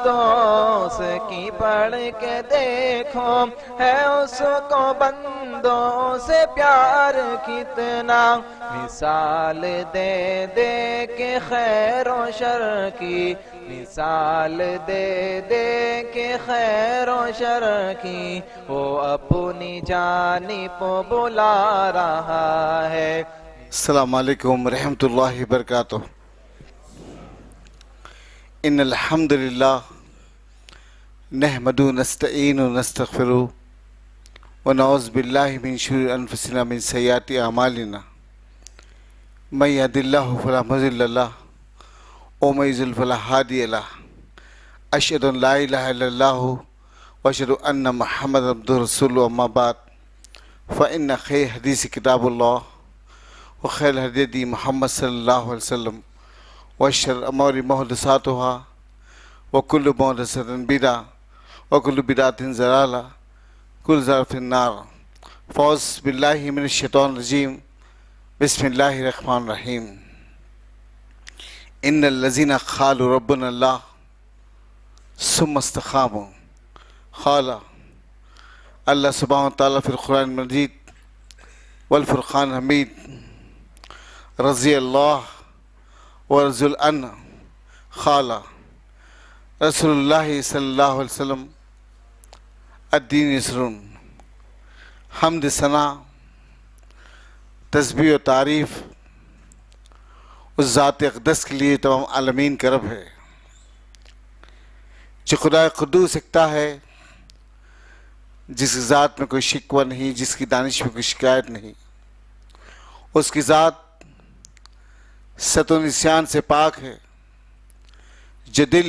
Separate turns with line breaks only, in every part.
दोस्त की पढ़ के देखो, है उसको बंदों से प्यार कितना। मिसाल दे दे के खैर और शर की, मिसाल दे दे के खैर और शर की, वो अपनी जानिब बुला रहा है।
अस्सलामु अलैकुम रहमतुल्लाहि बरकातुहू। इन्नल हम्दुलिल्लाह नहमदुहु नस्तईनु नस्तगफिरु व नऊज़ु बिल्लाहि मिन शुरूरि अनफुसिना मिन सय्यिआति अमालिना। मन यहदिल्लाहु फला मुज़िल्ल लहु व मन युज़्लिल फला हादिय लहु। अशहदु अन ला इलाहा इल्लल्लाहु व अशहदु अन्न मुहम्मदन अब्दुहु व रसूलुहु। अम्मा बाद फ़इन्न खैर हदीस किताबुल्लाह व खैरुल हदी मुहम्मद सल्लल्लाहु अलैहि वसल्लम व शर्रिल उमूरि मुहदसातुहा व कुल्लु मुहदसतिन बिदअह व कुल्लु बिदअतिन ज़लाला कुल्लु ज़लालतिन फिन्नार। फ़ौज़ बिल्लाहि मिनश शैतानिर रजीम। बिस्मिल्लाहिर रहमानिर रहीम। इन्नल लज़ीना क़ालू रब्बुनल्लाह सुम्मा इस्तक़ामू क़ाला अल्लाह सुब्हानहु व तआला फ़िल क़ुरआनिल मजीद वल फ़ुरक़ानिल हमीद। रज़ियल्लाहु व रज़ुल अन क़ाला रसूलुल्लाहि सल्लल्लाहु अलैहि वसल्लम अद्दीन यसरुन। हम्द सना तस्बीह व तारीफ़ उस ज़ात अक़दस के लिए तमाम आलमीन का रब है, जो खुदा क़ुद्दूस एकता है, जिसकी ज़ात में कोई शिकवा नहीं, जिसकी दानिश में कोई शिकायत नहीं। उसकी ज़ात सतो निस्यान से पाक है, जो दिल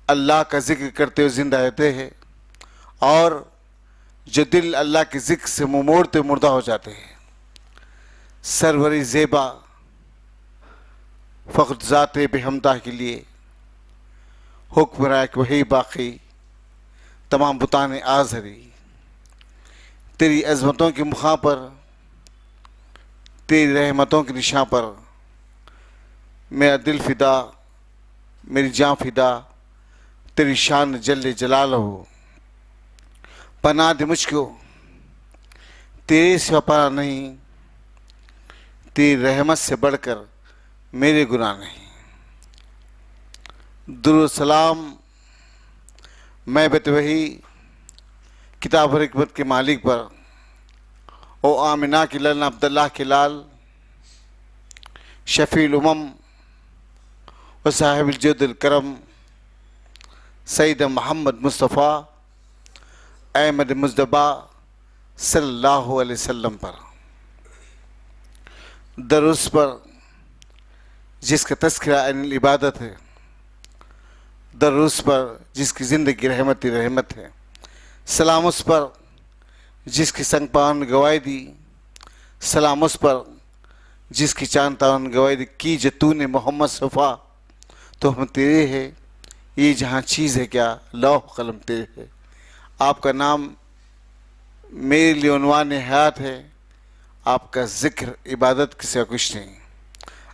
अल्लाह का ज़िक्र करते हुए ज़िंदा रहते हैं और जो दिल अल्लाह के ज़िक्र से मुँह मोड़ते मुर्दा हो जाते हैं। सरवरी ज़ेबा फ़ख्र ज़ात बेहमदा के लिए हुक्म रायक वही बाकी तमाम बुतान आज़री। तेरी अज़मतों की मुखा पर, तेरी रहमतों की निशान पर मेरा दिल फ़िदा, मेरी जान फ़िदा, तेरी शान जल्ले जलाल हो। पनाह दे मुझको, तेरे सिवा पनाह नहीं, तेरी रहमत से बढ़कर मेरे गुनाह नहीं। दुरूद सलाम मैं बत वही किताब हिकमत के मालिक पर, ओ आमिना की लाल अब्दुल्लाह के लाल, शफ़ीउल उमम व साहिबुल जुद्दिल करम सैयद मोहम्मद मुस्तफ़ा अहमद मुज्तबा सल्लल्लाहु अलैहि वसल्लम पर। दरुस पर जिसका तज़किरा अनिल इबादत है, दरुस पर जिसकी ज़िंदगी रहमत ही रहमत है। सलाम उस पर जिसकी संग पावन में गवाही दी, सलाम उस पर जिसकी चांद तावन में गवाही दी की जो तूने मोहम्मद सफ़ा तो हम तेरे है, ये जहाँ चीज़ है क्या लौह कलम तेरे है। आपका नाम मेरे लिए उन्वान हयात है, आपका ज़िक्र इबादत के सिवा कुछ नहीं।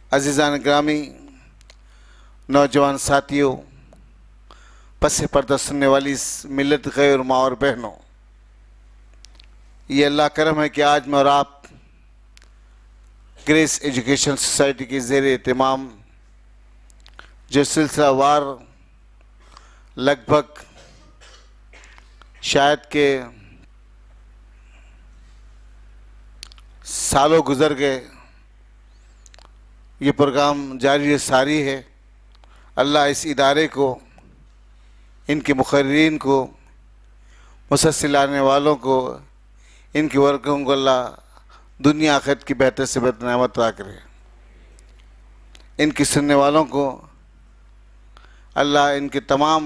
अज़ीज़ान ग्रामी, नौजवान साथियों, पस पर्दा सुनने वाली इस मिलत गैर माँ और बहनों, ये अल्लाह करम है कि आज मैं और आप ग्रेस एजुकेशन सोसाइटी के ज़ेर एहतमाम जो सिलसिला वार लगभग शायद के सालों गुज़र गए, ये प्रोग्राम जारी सारी है। अल्लाह इस इदारे को, इनके मुक़र्रीरीन को, मुसलसल आने वालों को, इनके वर्कों को अल्लाह दुनिया आखिरत की बेहतर से बेहतर नेमत अता करे। इनके सुनने वालों को अल्लाह इनके तमाम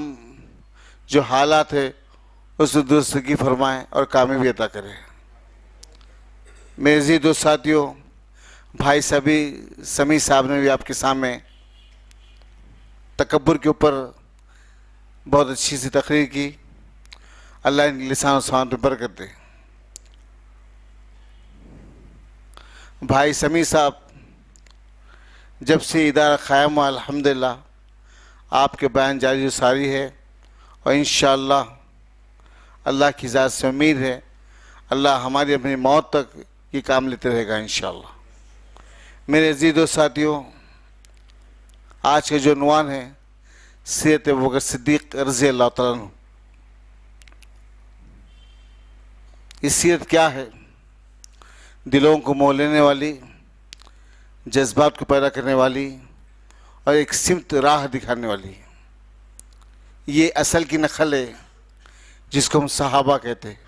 जो हालात है उस दुरुस्तगी फरमाए और कामयाबी अता करे। मेरे जी दो साथियों, भाई समी साहब ने भी आपके सामने तकब्बुर के ऊपर बहुत अच्छी सी तकरीर की। अल्लाह इन लिसान और ज़ुबान पे बरकत दे। भाई समी साहब जब से इदारा क़ायम हुआ अल्हम्दुलिल्लाह आपके बयान जारी सारी है और इंशाअल्लाह अल्लाह की ज़ात से उम्मीद है अल्लाह हमारी अपनी मौत तक ये काम लेते रहेगा इंशाअल्लाह। मेरे अज़ीज़ दोस्त साथियों, आज का जो उन्वान है सीरत अबू बकर सिद्दीक़ रज़ी अल्लाह तआला अन्हु। ये सीरत क्या है? दिलों को मोह लेने वाली, जज्बात को पैदा करने वाली और एक सिमत राह दिखाने वाली। ये असल की नकल है जिसको हम सहाबा कहते हैं।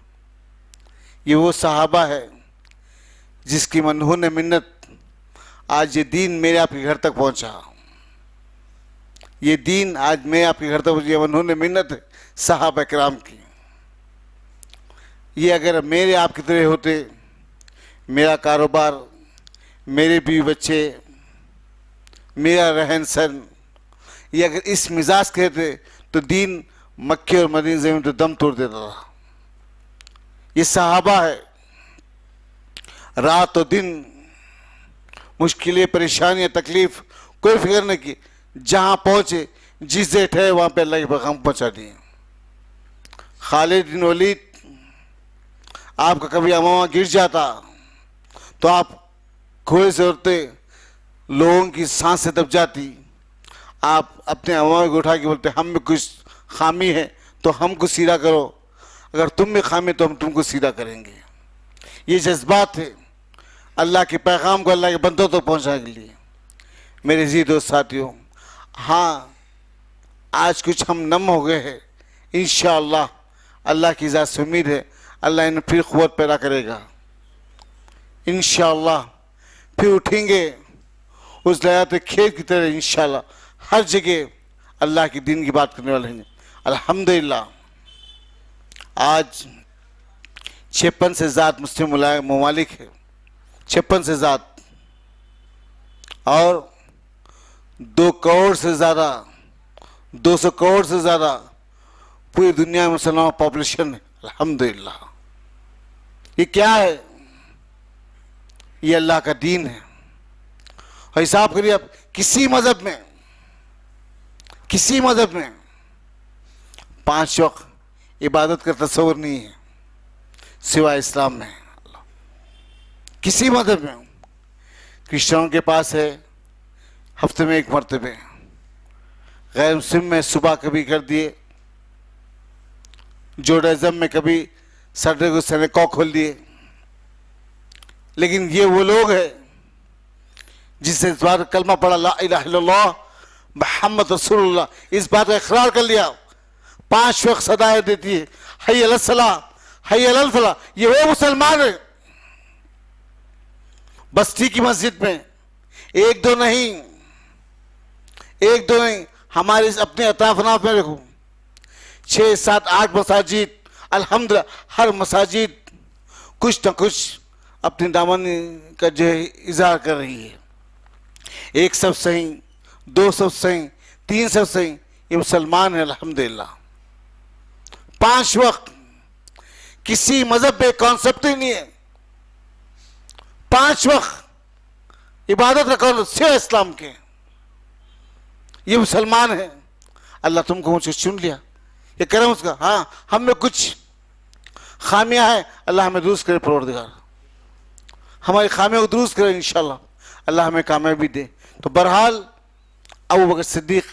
ये वो सहाबा है जिसकी मनहून मिन्नत आज ये दीन मेरे आपके घर तक पहुंचा। ये दीन आज मैं आपके घर तक पहुंची, मनहून मिन्नत है सहाबा किराम की। ये अगर मेरे आपकी तरह होते, मेरा कारोबार, मेरे बीवी बच्चे, मेरा रहन सहन ये अगर इस मिजाज के थे तो दीन मक्के और मदीने ज़मीन तो दम तोड़ देता था। ये सहाबा है, रात और दिन मुश्किलें, परेशानियां, तकलीफ कोई फिक्र नहीं की, जहाँ पहुँचे जिस जगह ठहरे वहाँ पे अल्लाह के पैगाम पहुँचा दिए। खालिद बिन वलीद, आपका कभी अमामा गिर जाता तो आप घोड़े से उड़ते, लोगों की सांसें दब जाती, आप अपने अमामा को उठा के बोलते हम में कुछ खामी है तो हमको सीधा करो, अगर तुम में खामी तो हम तुमको सीधा करेंगे। ये जज्बात है अल्लाह के पैगाम को अल्लाह के बंदों तक पहुँचाने के लिए। मेरे अज़ीज़ दोस्त साथियों, हाँ आज कुछ हम नम हो गए हैं, इंशाअल्लाह अल्लाह की ज़ात से उम्मीद है अल्लाह इन्हें फिर क़ुव्वत पैदा करेगा। इंशाअल्लाह फिर उठेंगे उस लयात खेत की तरह। इंशाअल्लाह हर जगह अल्लाह के दीन की बात करने वाले हैं। अल्हम्दुलिल्लाह आज 56 से ज़्यादा मुस्लिम ममालिक है, 56 से ज़्यादा, और 2 करोड़ से ज़्यादा, 200 करोड़ से ज़्यादा पूरी दुनिया में मुसलमान पॉपुलेशन है। अल्हम्दुलिल्लाह ये क्या है? ये अल्लाह का दीन है। और हिसाब करिए आप, किसी मज़हब में 5 वक्त इबादत का तस्वर नहीं है सिवाय इस्लाम में। किसी मज़हब में, क्रिश्चियनों के पास है हफ्ते में 1 मरतबे, गैर मुस्लिम में सुबह कभी कर दिए, जोडाइज़म में कभी सैटरडे को सिनेगॉग खोल दिए। लेकिन ये वो लोग हैं जिसने इस बार कलमा पढ़ा ला इलाहा इल्लल्लाह मुहम्मद रसूलुल्लाह, इस बात का इकरार कर लिया, 5 वक्त सदाएं देती है, हय्य अलल सलाह, हय्य अलल फलाह। ये वो मुसलमान है बस्ती की मस्जिद में, 1-2 नहीं, हमारे अपने अताफनाफ में देखो 6, 7, 8 मसाजिद, अल्हम्दुलिल्लाह हर मसाजिद कुछ न कुछ अपने दामन का जो है इजहार कर रही है। 1 सब सही, 2 सब सही, 3 सब सही, ये मुसलमान है अल्हम्दुलिल्लाह। 5 वक्त किसी मजहब पे कॉन्सेप्ट ही नहीं है। 5 वक्त इबादत का कौन सिर्फ इस्लाम के, ये मुसलमान है। अल्लाह तुमको मुझसे चुन लिया, ये करम उसका। हाँ हम में कुछ खामियां हैं, अल्लाह हमें दुरुस्त करे, परवरदिगार हमारी खामियों को दुरुस्त करे, इंशाल्लाह अल्लाह हमें कामयाबी दे। तो बहरहाल अबू बकर सिद्दीक़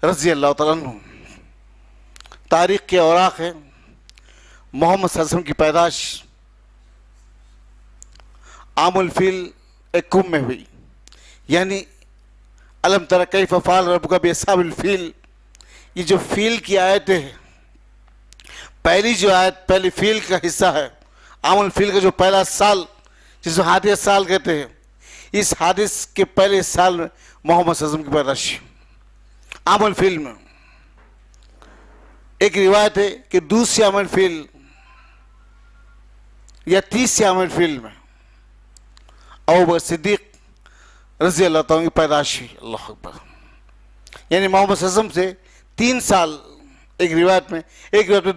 रज़ी अल्लाह तआला अन्हु तारीख़ के औराक़ है। मोहम्मद सल्लल्लाहु अलैहि वसल्लम की पैदाश आमुल फील एक कुंभ में हुई, यानी अलम तरा कैफ़ फ़अल रब्बुका बिअस्हाबिल फील। ये जो फील की आयतें हैं, पहली जो आयत पहली फील का हिस्सा है, आमुल फील का जो पहला साल जिसको हादिस साल कहते हैं, इस हादिस के पहले साल में मोहम्मद सल्लल्लाहु अलैहि वसल्लम की पैदाश आमुल फील में। एक रिवायत है कि दूसरे आमुल फील या 30 आमुल फील में अबू बकर सिद्दीक़ रज़ी अल्लाह तआला की पैदाश हुई। अल्लाह अकबर, यानी मोहम्मद सल्लल्लाहु अलैहि वसल्लम से 3 साल, एक रिवायत में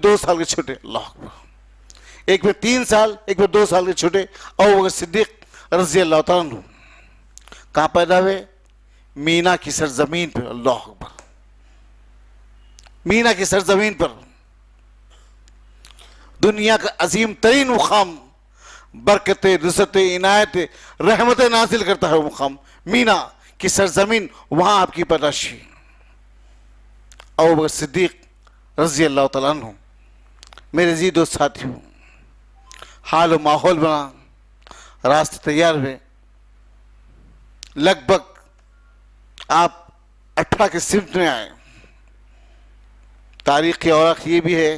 2 साल के छोटे। अल्लाह अकबर, एक में 3 साल, एक में 2 साल के छोटे अबू बकर सिद्दीक़ रज़ी अल्लाह तआला अन्हु कहाँ पैदा हुए? मीना की सरजमीन पे। अल्लाह अकबर, मीना की सरजमीन पर दुनिया का अजीम तरीन मुकाम, बरकतें, नुसरतें, इनायतें, रहमतें नाजिल करता है वो मुकाम मीना की सरजमीन, वहां आपकी पैदाशी। अबू बकर सिद्दीक रजी अल्लाह तआला अन्हु, मेरे जी दोस्त साथियों, हाल और माहौल बना, रास्ते तैयार हुए। लगभग आप 18 के सिमत में आए। तारीख की औरख ये भी है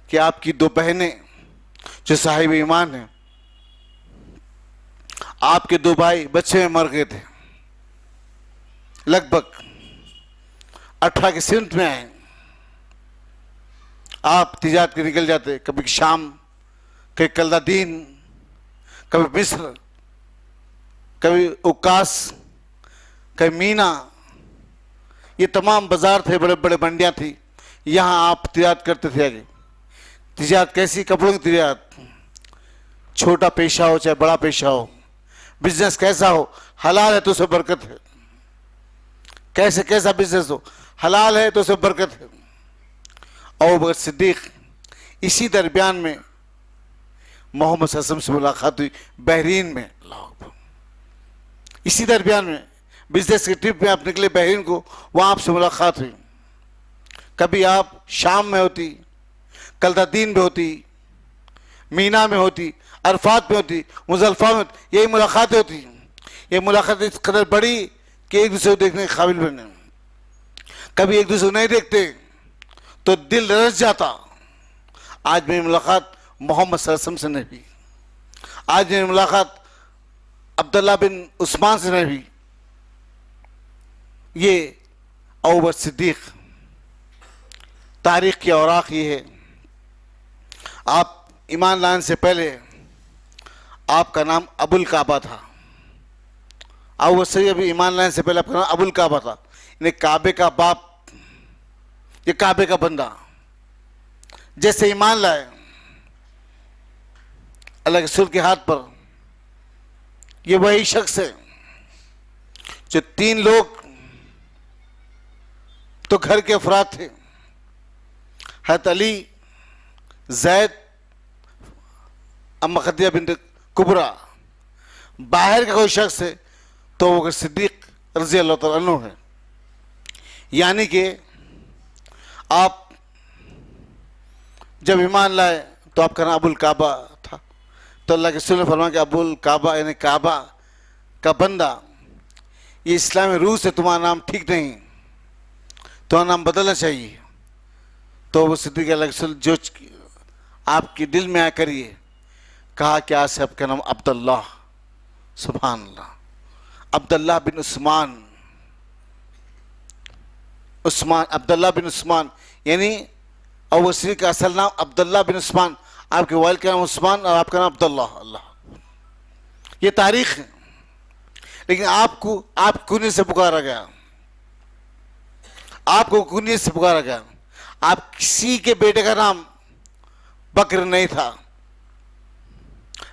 कि आपकी दो बहनें जो साहिब ईमान हैं, आपके दो भाई बच्चे में मर गए थे। लगभग 18 के सिमत में आए। आप तिजारत के निकल जाते, कभी शाम, कभी कलदादीन, कभी मिस्र, कभी उकास, कभी मीना। ये तमाम बाजार थे, बड़े बड़े मंडियां थी, यहाँ आप तिजारत करते थे। आगे तिजारत कैसी? कपड़ों की तिजारत। छोटा पेशा हो चाहे बड़ा पेशा हो, बिजनेस कैसा हो, हलाल है तो उसमें बरकत है। कैसे कैसा बिजनेस हो, हलाल है तो उसमें बरकत है। अबू बकर सिद्दीक, इसी दरमियान में मोहम्मद सल्लल्लाहु अलैहि वसल्लम से मुलाकात हुई बहरीन में। इसी दरमियान में बिजनेस की ट्रिप में आप निकले बहरीन को, वहाँ आपसे मुलाकात हुई। कभी आप शाम में होती, कलदादीन में होती, मीना में होती, अरफात में होती, मुजल्फा में होती, यही मुलाकातें होती। ये मुलाकात इस कदर बड़ी कि एक दूसरे को देखने के काबिल बने। कभी एक दूसरे को नहीं देखते तो दिल रस जाता। आज मेरी मुलाकात मोहम्मद सल्लल्लाहु अलैहि वसल्लम से नहीं हुई, आज मेरी मुलाकात अब्दुल्ला बिन उस्मान से नहीं हुई। ये अबू बकर सिद्दीक, तारीख की औराक ये है। आप ईमान लाने से पहले आपका नाम अबुल काबा था। अबू बकर सिद्दीक अभी ईमान लाने से पहले आपका नाम अबुल काबा था, यानी काबे का बाप, ये काबे का बंदा। जैसे ईमान लाए, अल्लाह के रसूल के हाथ पर, ये वही शख्स है जो 3 लोग तो घर के अफराद थे, हज़रत अली, ज़ैद, अम्मा खदीजा बिन्त कुबरा। बाहर का कोई शख्स है तो वो सिद्दीक रज़ी अल्लाह तआला अन्हु है। यानी कि आप जब ईमान लाए तो आपका नाम अबुल काबा था, तो अल्लाह के रसूल ने फरमाया कि अबुल काबा यानी काबा का बंदा, ये इस्लामी रूह से तुम्हारा नाम ठीक नहीं, तुम्हारा नाम बदलना चाहिए। तो वो सिद्दीक अल्लाह के रसूल जो आपके दिल में आया करिए। कहा कि आज से आपका नाम अब्दुल्लाह, सुभान अल्लाह, अब्दुल्लाह बिन उस्मान, अब्दुल्लाह बिन उस्मान, यानी और वो सिद्दीक का असल नाम अब्दुल्लाह बिन उस्मान, आपके वालिद का नाम उस्मान और आपका नाम अब्दुल्लाह। अल्लाह, ये तारीख है। लेकिन आपको आप कुनी से पुकारा गया, आपको कुनी से पुकारा गया। आप किसी के बेटे का नाम बकर नहीं था।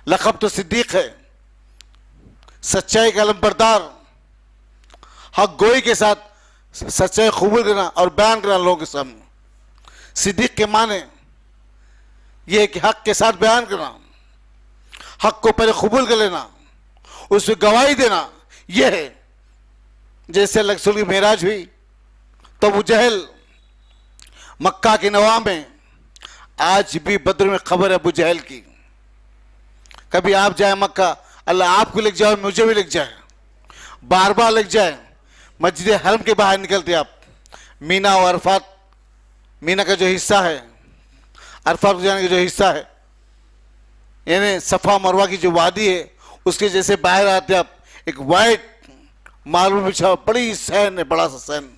लक़ब तो सिद्दीक है, सच्चाई का अलंबरदार, हक गोई के साथ सच्चाई कबूल करना और बयान करना लोगों के सामने। सिद्दीक के माने यह है कि हक के साथ बयान करना, हक को पहले कबूल कर लेना, उसमें गवाही देना। यह है जैसे अल्लाह के रसूल की मेराज हुई तो अबू जहल मक्का के नवा में, आज भी बद्र में खबर है अबू जहल की। कभी आप जाए मक्का, अल्लाह आपको लिख जाए, मुझे भी लिख जाए, बार बार लिख जाए। मस्जिद हरम के बाहर निकलते आप, मीना और अरफात, मीना का जो हिस्सा है, अरफात को जाने का जो हिस्सा है, यानी सफ़ा मरवा की जो वादी है, उसके जैसे बाहर आते आप, एक वाइट मार्बल बिछा हुआ, बड़ी सहन है, बड़ा सा सहन,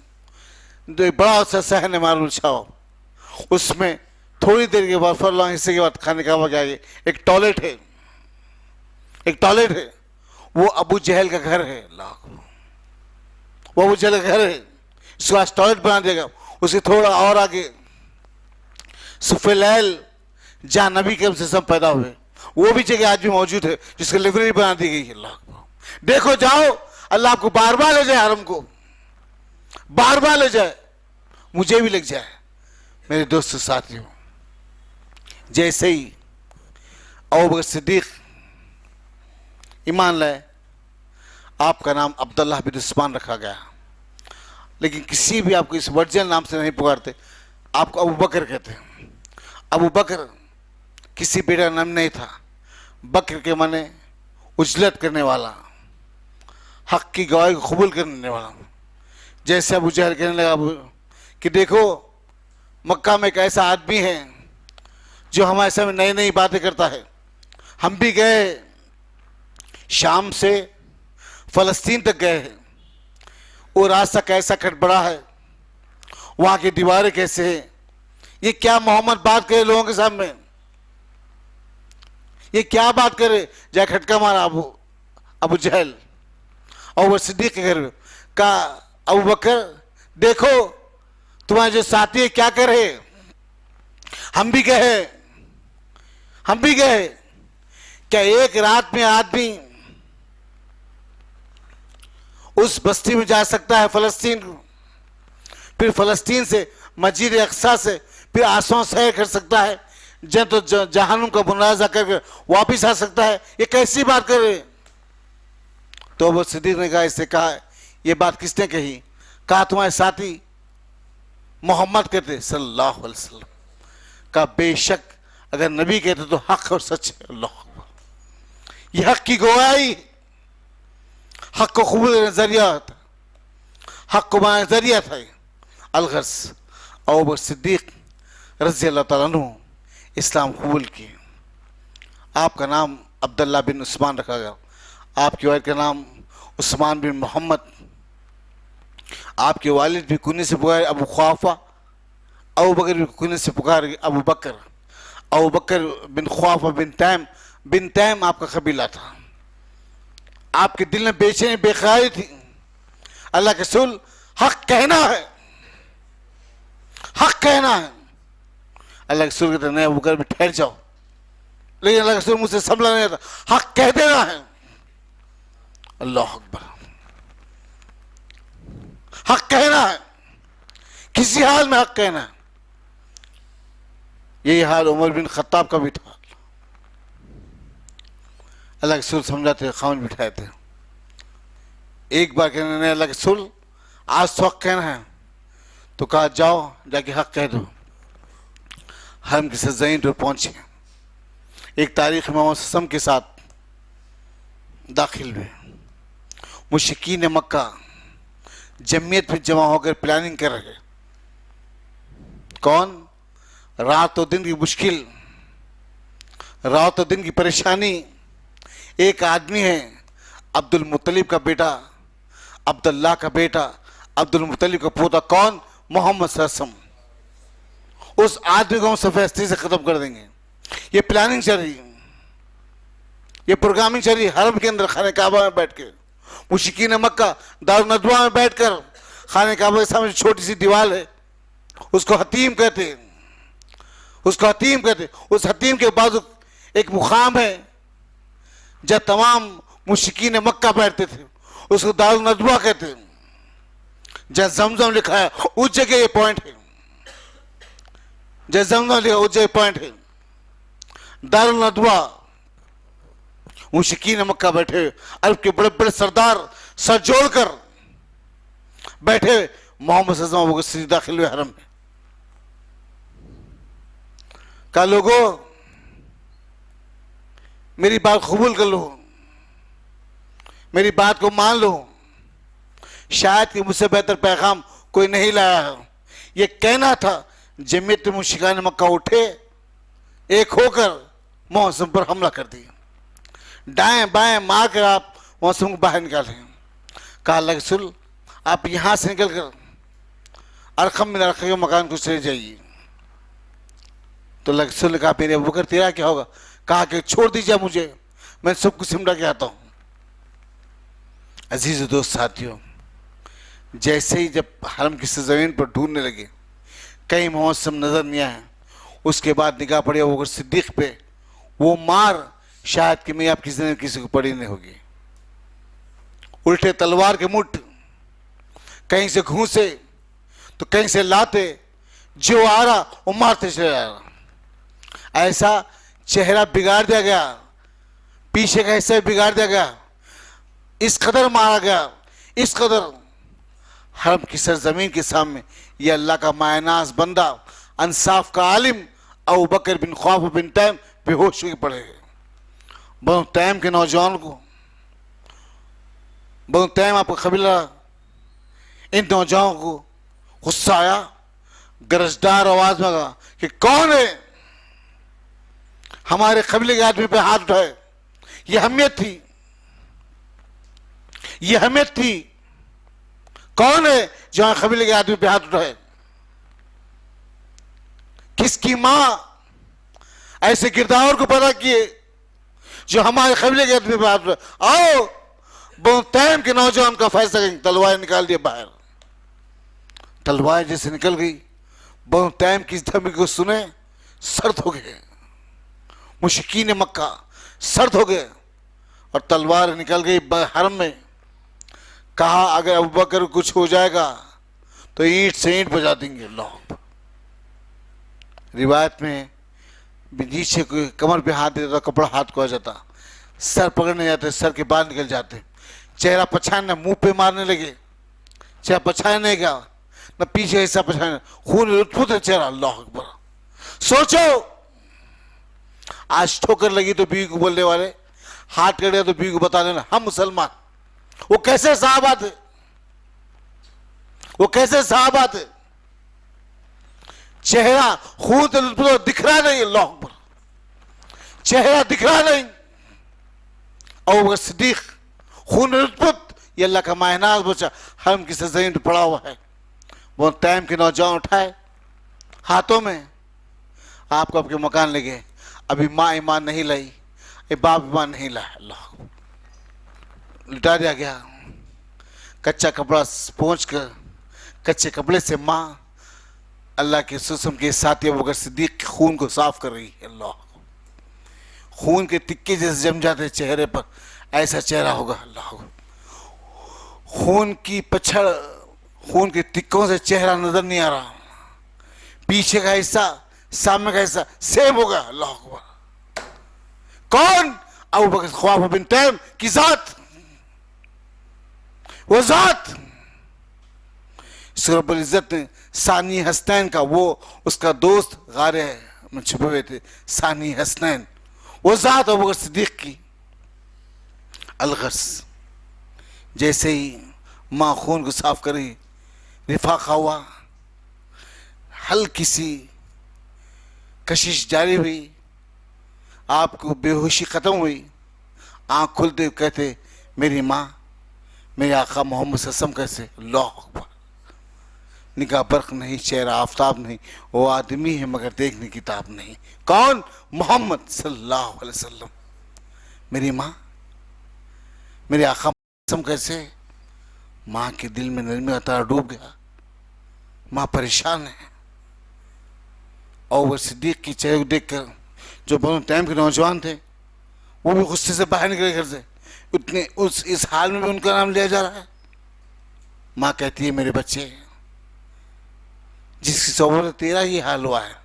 बड़ा सा सहन है मार्बल बिछा हुआ। उसमें थोड़ी देर के बाद फरलांग हिस्से के बाद खाने का आगे एक टॉयलेट है, एक टॉयलेट है। वो अबू जहल का घर है। वो अबू जहल का घर है, इसके पास टॉयलेट बना देगा। उसके थोड़ा और आगे सुफेलैल, जहाँ नबी के वसल्लम पैदा हुए, वो भी जगह आज भी मौजूद है, जिसकी लाइब्रेरी बना दी गई है। अल्लाह, देखो जाओ, अल्लाह आपको बार बार ले जाए, हरम को बार बार ले जाए। मुझे भी लग जाए। मेरे दोस्तों साथियों, जैसे ही अबू बकर सिद्दीक ईमान लाए, आपका नाम अब्दुल्लाह बिन उस्मान रखा गया, लेकिन किसी भी आपको इस वर्जिनल नाम से नहीं पुकारते, आपको अबू बकर कहते हैं। अबू बकर किसी बेटे का नाम नहीं था, बकर के माने उजलत करने वाला, हक की गवाही को कबूल करने वाला। जैसे अबू जहल कहने लगा कि देखो मक्का में एक ऐसा आदमी है जो हमारे सामने नई नई बातें करता है। हम भी गए, शाम से फ़लस्तीन तक गए हैं, वो रास्ता कैसा खटबड़ा है, वहाँ की दीवारें कैसे हैं, ये क्या मोहम्मद बात करे लोगों के सामने, ये क्या बात करे। जाए खटका मारा अबू जहल और वो सिद्दीक के घर में, कहा अबू बकर देखो तुम्हारे जो साथी है क्या कर रहे। हम भी गए, हम भी गए। क्या एक रात में आदमी उस बस्ती में जा सकता है फ़लस्तीन को, फिर फ़लस्तीन से मस्जिद अक्सा से फिर आसमां सैर कर सकता है, तो जहन्नुम का मुनाजा करके वापिस आ सकता है? ये कैसी बात कर रहे। तो वो सिद्दीक ने कहा, इससे कहा ये बात किसने कही? कहा तुम्हारे साथी मोहम्मद कहते सल्लल्लाहु अलैहि वसल्लम। कहा बेशक अगर नबी कहते तो हक और सच है। अल्लाह, ये हक की गवाही, हक को कबूल करने जरिया था, हक को मानने जरिया था। अलगर्स अबू बकर सिद्दीक रज़ी अल्लाह तआला अन्हु इस्लाम कबूल किए। आपका नाम अब्दुल्लाह बिन उस्मान रखा गया, आपकी वालिद का नाम उस्मान बिन मोहम्मद, आपके वालिद भी कुनी से पुकारे अबू ख्वाफा, अबू बकर भी कुनी से पुकारे अबू बकर, अबू बकर बिन ख्वाफा बिन तैम आपका कबीला था। आपके दिल में बेचैनी बेकरारी थी। अल्लाह के रसूल हक कहना है, हक कहना है। अल्लाह के रसूल कहते नहीं अबू बकर भी ठहर जाओ, लेकिन अल्लाह के रसूल मुझसे संभला नहीं आता, हक कह देना है। अल्लाह अकबर, हक कहना है, किसी हाल में हक कहना है। यही हाल उमर बिन खत्ताब का भी था। अल्लाह के रसूल समझाते, खामन बिठाए थे। एक बार कहने नहीं अल्लाह के रसूल आज तो हक कहना है, तो कहा जाओ जाके हक कह दो। हम किसी ज़मीन पर पहुंचे, एक तारीख मोहम्मद सल्लल्लाहु अलैहि वसल्लम के साथ दाखिल हुए। मुशरिकीन मक्का जमीयत में जमा होकर प्लानिंग कर रहे। कौन? रात और दिन की मुश्किल, रात और दिन की परेशानी। एक आदमी है अब्दुल मुत्तलिब का बेटा, अब्दुल्लाह का बेटा, अब्दुल मुत्तलिब का पोता। कौन? मोहम्मद सल्लल्लाहु अलैहि वसल्लम। उस आदमी को हम सफेस्ती से खत्म कर देंगे। ये प्लानिंग चल रही, ये प्रोग्रामिंग चल रही। हरम के अंदर खाने काबा में बैठ के, मुशरिकीन मक्का दारुल नदवा में बैठकर, खाने काबा के सामने छोटी सी दीवार है, उसको हतीम कहते, उसको हतीम कहते। उस हतीम के बाजू एक मुकाम है जब तमाम मुशरिकीन मक्का बैठते थे, उसको दारुल नदवा कहते। जहाँ जमजम लिखा है उस जगह ये पॉइंट है, जहाँ जमजम लिखा उस जगह पॉइंट है। दारुल नदवा, मुशरिकीन मक्का बैठे, अरब के बड़े बड़े सरदार सर जोड़कर बैठे। मोहम्मद सल्लल्लाहु अलैहि वसल्लम सीधे दाखिल हुए हरम में। कहा लोगों मेरी बात कबूल कर लो, मेरी बात को मान लो, शायद कि मुझसे बेहतर पैगाम कोई नहीं लाया है। ये कहना था। जमीयत मुशरिकान मक्का उठे, एक होकर मौसम पर हमला कर दिया, दाएं बाएं मार कर आप मौसम को बाहर निकाले। कहा अल्लाह के रसूल आप यहाँ से निकल कर अरकम बिन अरकम के मकान को चले जाइए। तो अल्लाह के रसूल ने कहा मेरे अबू बकर तेरा क्या होगा? कहा कि छोड़ दीजिए मुझे, मैं सब कुछ सिमटा के आता हूँ। अजीज दोस्त साथियों, जैसे ही जब हरम की ज़मीन पर ढूंढने लगे, कहीं मौसम नजर नहीं आया, उसके बाद निगाह पड़ी अबू बकर सिद्दीक पे। वो मार शायद कि मैं आपकी जिंदगी किसी को पड़ी नहीं होगी। उल्टे तलवार के मुठ कहीं से घूसे तो कहीं से लाते, जो आ रहा वो मारते चले जा रहा। ऐसा चेहरा बिगाड़ दिया गया, पीछे का हिस्सा बिगाड़ दिया गया, इस कदर मारा गया, इस कदर। हरम की सरजमीन के सामने ये अल्लाह का मायनाज बंदा, अंसाफ का आलिम अबू बकर बिन ख्वाफ बिन तैम बेहोश हुए पड़े। बनु तैम के नौजवान को, बनु तैम आपका कबीला, इन नौजवानों को गुस्सा आया, गरजदार आवाज में कहा कि कौन है हमारे कबीले के आदमी पे हाथ उठाए। ये अहमियत थी, ये अहमियत थी। कौन है जो हमारे कबीले के आदमी पे हाथ उठाए? किसकी मां ऐसे किरदार को पैदा किए जो हमारे कबीले के आदमी पे हाथ उठाए? आओ, बनु तैम के नौजवान का फैसला करेंगे। तलवार निकाल दिया बाहर, तलवार जैसे निकल गई, बनु तैम की धमकी को सुने सर्द हो गए, मुशरिकीन मक्का सर्द हो गए और तलवार निकल गई हरम में। कहा अगर अबू बकर कुछ हो जाएगा तो ईंट से ईंट बजा देंगे। अल्लाह, रिवायत में नीचे कोई कमर पे हाथ देता, कपड़ा हाथ को आ जाता, सर पकड़ने जाते, सर के बाल निकल जाते, चेहरा पछाड़ने, मुंह पे मारने लगे, चेहरा पछाड़ने गया न पीछे हिस्सा पछाड़ने, खून लुत्फुत है चेहरा। अल्लाह अकबर। सोचो आज ठोकर लगी तो बीवी को बोलने वाले, हाथ कट गया तो बीवी को बताने वाले हम मुसलमान। वो कैसे साहबा थे, वो कैसे साहबा थे? चेहरा खून से लुत्फुत दिख रहा नहीं। अल्लाह अकबर, चेहरा दिख रहा नहीं। और वो सिद्दीक खून लुत्फुत, ये अल्लाह का मायनाज बचा हरम की सरजमीन पे पड़ा हुआ है। वो टाइम के नौजवान उठाए हाथों में, आपको आपके मकान ले गए। अभी माँ ईमान नहीं लाई, ये बाप ईमान नहीं लाया। अल्लाह, लिटा दिया गया। कच्चा कपड़ा पहुँच कर कच्चे कपड़े से माँ अल्लाह के सुसम के साथी अबू बकर सिद्दीक के खून को साफ कर रही है। अल्लाह, खून के तिक्के जैसे जम जाते चेहरे पर, ऐसा चेहरा होगा। अल्लाह, खून की पछड़, खून के तिक्कों से चेहरा नजर नहीं आ रहा, पीछे का हिस्सा सामने का हिस्सा सेम होगा। अल्लाह अकबर। कौन? अबू बकर ख्वाफ बिन तैम की जात, वो जात रब्बुल इज्जत ने सानी हसनैन का, वो उसका दोस्त गारे में छुपे हुए थे, सानी हसनैन, वो जात अबू बकर सिद्दीक की। अलगस जैसे ही माँ खून को साफ करी, रिफाका हुआ, हल्की सी कशिश जारी हुई, आपको बेहोशी खत्म हुई, आंख खुलते हुए कहते मेरी माँ, मेरे आका मोहम्मद सल्लल्लाहु अलैहि वसल्लम कैसे? अल्लाह अकबर। निगाह बर्क नहीं, चेहरा आफताब नहीं, वो आदमी है मगर देखने की ताब नहीं। कौन? मोहम्मद सल्लल्लाहु अलैहि वसल्लम। मेरी माँ, मेरे आका सल्लल्लाहु कैसे? माँ के दिल में नरमी का तारा डूब गया, माँ परेशान है। और वो सिद्दीक की चेहरे को देखकर जो बनु तैम के नौजवान थे वो भी गुस्से से बाहर निकले घर से। उतने इस हाल में भी उनका नाम लिया जा रहा है। माँ कहती है मेरे बच्चे, जिसकी सोबत में तेरा ही हाल हुआ है,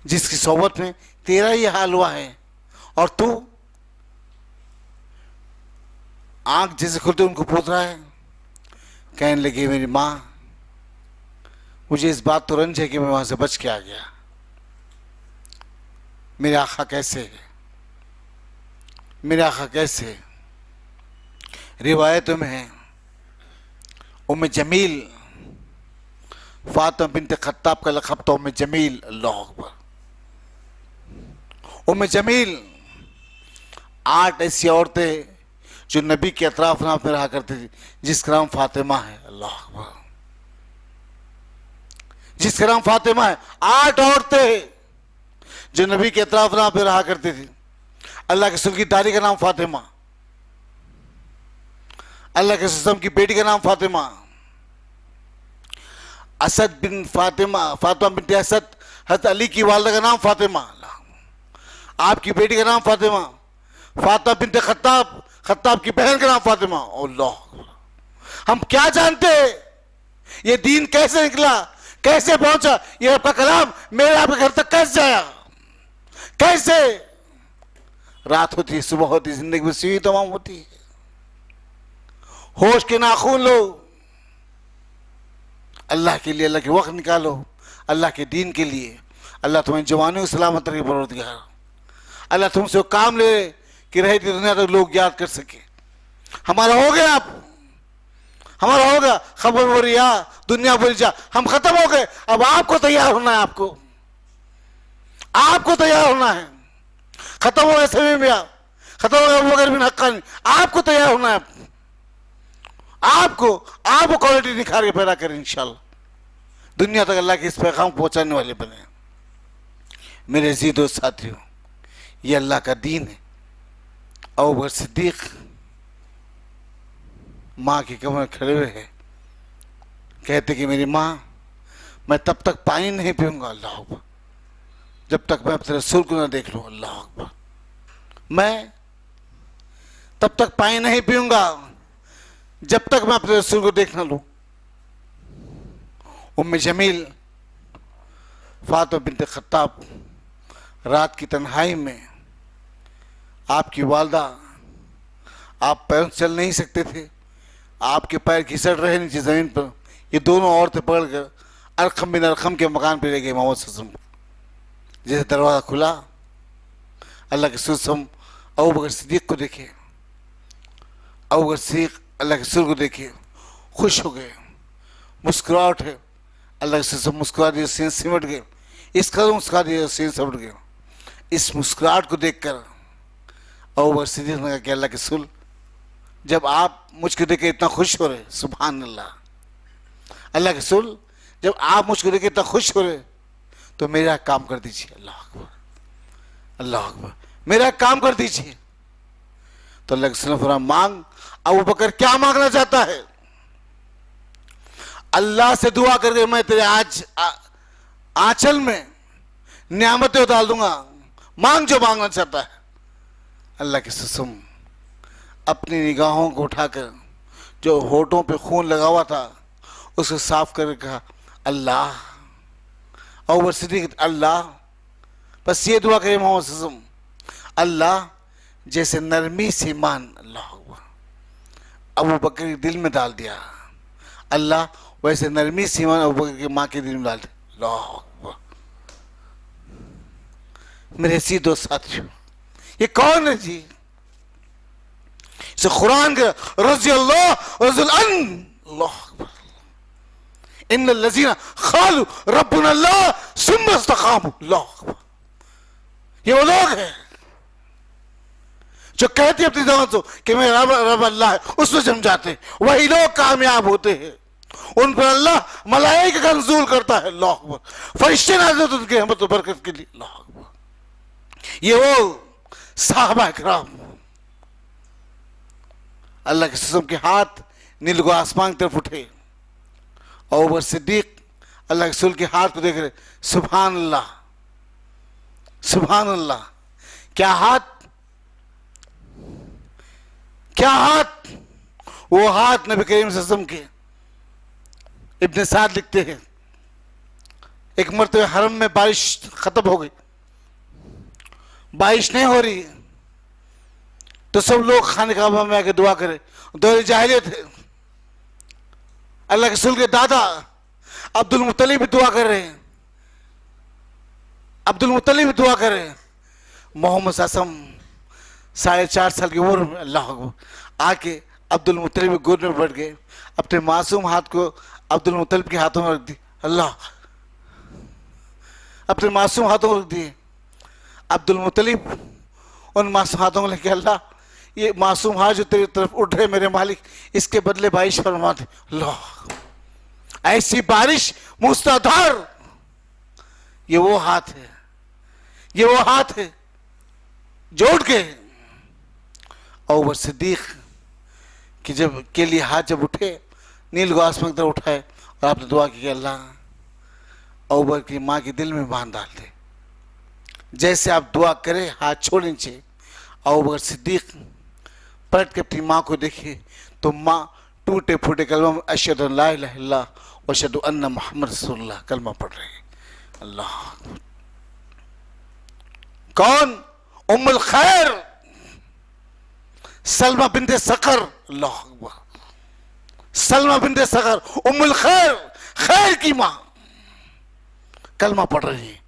जिसकी सोबत में तेरा ही हाल हुआ है, और तू आंख जैसे खुलते उनको पूछ रहा है। कहने लगी मेरी माँ, मुझे इस बात तो रंज है कि मैं वहां से बच के आ गया। मेरे आका कैसे, मेरे आका कैसे? रिवायतों में है उम्मे जमील, फातिमा बिन्त खत्ताब का लक़ब तो उम्मे जमील। अल्लाह अकबर। उम्मे जमील 8 ऐसी औरतें जो नबी के अतराफ नाम में रहा करती थी, जिसका नाम फातिमा है। अल्लाह अकबर। जिसका नाम फातिमा है। 8 औरतें जो नबी के अतराफ नाम पे रहा करती थी। अल्लाह के रसूल की दादी का नाम फातिमा, अल्लाह के रसूल की बेटी का नाम फातिमा, असद बिन फातिमा, फातिमा बिन असद, हज़रत अली की वालदा का नाम फातिमा, आपकी बेटी का नाम Fatima, Fatima bin Khattab, Khattab की बहन का नाम फातिमा। अल्लाह, हम क्या जानते हैं ये दीन कैसे निकला, कैसे पहुंचा, ये आपका कलाम मेरे आपके घर तक कैसे जाया, कैसे? रात होती है, सुबह होती है, जिंदगी में सुई तमाम होती है। होश के नाखून लो, अल्लाह के लिए अल्लाह के वक्त निकालो, अल्लाह के दीन के लिए। अल्लाह तुम्हें जवानी को सलामत रखे परवरदिगार। अल्लाह तुमसे वो काम ले कि रहती दुनिया तक लोग याद कर सके। हमारा हो गया, आप हमारा होगा, खबर बोरी या दुनिया बोरी जा, हम खत्म हो गए। अब आपको तैयार होना है, आपको तैयार होना है। खत्म हो गए सभी में, खत्म हो गया अबू बकर बिन हक्कानी, आपको तैयार होना है। आपको क्वालिटी निखार के पैदा करें इंशाल्लाह। दुनिया तक अल्लाह के इस पैगाम पहुंचाने वाले बने। मेरे अजीज दोस्त साथियों, ये अल्लाह का दीन है। अबू बकर सिद्दीक माँ के कमरे में खड़े हुए हैं, कहते कि मेरी माँ, मैं तब तक पानी नहीं पीऊंगा अल्लाह अकबर जब तक मैं अपने रसूल को न देख लूं। अल्लाह अकबर, मैं तब तक पानी नहीं पीऊंगा जब तक मैं अपने रसूल को देख न लूं। उम्मे जमील फातिमा बिन्त खत्ताब रात की तन्हाई में, आपकी वालदा, आप पैरों से चल नहीं सकते थे, आपके पैर घिसट रहे नीचे जमीन पर। ये दोनों औरतें पकड़कर अरकम बिन अरकम के मकान पर ले गए मोहम्मद सल्लल्लाहु अलैहि वसल्लम। जैसे दरवाज़ा खुला, अल्लाह के रसूल अबू बकर सिद्दीक को देखे। अबू बकर सिद्दीक अल्लाह के रसूल को देखे, खुश हो गए, मुस्कुराहट है। अल्लाह के रसूल मुस्कुरा दिए, सीने सिमट गए, इस कदर मुस्कुरा दिए सीने सिमट गए। इस मुस्कुराहट को देखकर अबू बकर सिद्दीक ने कहा कि अल्लाह के रसूल, जब आप मुझको देख के इतना खुश हो रहे, सुभान अल्लाह, अल्लाह के रसूल, जब आप मुझको देख के इतना खुश हो रहे तो मेरा काम कर दीजिए। अल्लाह अकबर, अल्लाह अकबर, मेरा काम कर दीजिए। तो अल्लाह के रसूल ने फरमाया, मांग। अबू बकर क्या मांगना चाहता है? अल्लाह से दुआ करके मैं तेरे आज आंचल में नियामतें डाल दूंगा, मांग जो मांगना चाहता है। अल्लाह के रसूल अपनी निगाहों को उठाकर जो होठों पे खून लगा हुआ था उसको साफ करके कहा, अल्लाह। अबू बकर सिद्दीक, अल्लाह, बस ये दुआ करे मोहम्मद सल्लल्लाहु अलैहि वसल्लम, अल्लाह जैसे नरमी से ईमान, अल्लाह अबू बकर के दिल में डाल दिया, अल्लाह वैसे नरमी से ईमान अबू बकर की माँ के दिल में डाल दिया। अल्लाह अकबर। मेरे सी दो साथियों, ये कौन है जी? इसे कुरान के रज़ी अल्लाह रज़ुल अन, अल्लाह अकबर, इन्नल लज़ीना क़ालू रब्बुना अल्लाह सुम्मा इस्तक़ामू, अल्लाह अकबर। ये वो लोग हैं जो कहते हैं अपनी ज़बान से कि मेरा रब अल्लाह है, उसमें जम जाते हैं, वही लोग कामयाब होते हैं। उन पर अल्लाह मलाइका का नुज़ूल करता है, अल्लाह अकबर, फरिश्ते नाज़िल होते हैं उनकी रहमत और बरकत के लिए, अल्लाह अकबर। ये वो साहबा किराम, अल्लाह के रसूल के हाथ नील को आसमान की तरफ उठे। अबू बकर सिद्दीक अल्लाह के रसूल के हाथ को देख रहे, सुभान अल्लाह, सुभान अल्लाह। क्या हाथ, क्या हाथ, वो हाथ नबी करीम सल्लल्लाहु अलैहि वसल्लम के। इब्न साद लिखते हैं, एक मरतबे हरम में बारिश खत्म हो गई, बारिश नहीं हो रही तो सब लोग खाने काबा में आके दुआ करे। दौरे जाहिलियत है, अल्लाह के रसूल के दादा अब्दुल मुत्तलिब भी दुआ कर रहे हैं, अब्दुल मुत्तलिब भी दुआ कर रहे हैं। मोहम्मद सल्लल्लाहु अलैहि वसल्लम 4.5 साल की उम्र में, अल्लाह अकबर, आके अब्दुल मुत्तलिब के गोद में बैठ गए, अपने मासूम हाथ को अब्दुल मुत्तलिब के हाथों में रख दी, अल्लाह, अपने मासूम हाथों में रख दिए। अब्दुल मुत्तलिब उन मासूम हाथों को लेके, अल्लाह ये मासूम हाथ जो तेरी तरफ उठ रहे मेरे मालिक, इसके बदले बारिश फरमा दे, अल्लाह, ऐसी बारिश मूसलाधार। ये वो हाथ है, ये वो हाथ है जो उठ के अबू बकर सिद्दीक कि जब के लिए हाथ जब उठे, नील को आसमान की तरफ उठाए और आपने दुआ की कि अल्लाह अबू बकर की माँ के दिल में बांध डाल दे। जैसे आप दुआ करें हाथ छोड़ नीचे, अबू बकर सिद्दीक पलट के अपनी माँ को देखे तो माँ टूटे फूटे कलमा में अशहदु अन ला इलाहा इल्लल्लाह वशहदु अन्ना मुहम्मद रसूलुल्लाह कलमा पढ़ रहे हैं। अल्लाह अकबर। कौन? उम्मुल खैर सलमा बिन्ते सकर। अल्लाह अकबर। सलमा बिन्ते सकर उम्मुल खैर, खैर की मां, कलमा पढ़ रही है।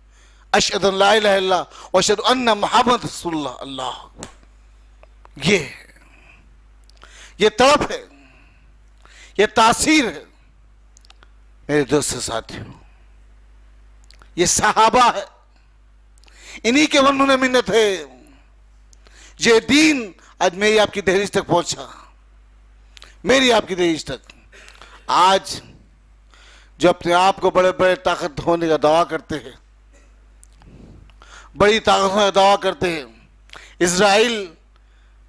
अशहदु अन ला इलाहा इल्लल्लाह व अशहदु अन्ना मुहम्मद रसूलुल्लाह। अल्लाह अकबर। ये तड़प है, ये तासीर है मेरे दोस्तों साथियों, ये सहाबा है, इन्हीं के मन मिन्नत है। ये दीन आज मेरी आपकी दहलीज तक पहुंचा, मेरी आपकी दहलीज तक। आज जो अपने आप को बड़े बड़े ताकत होने का दावा करते हैं, बड़ी ताकत होने का दावा करते हैं, इजराइल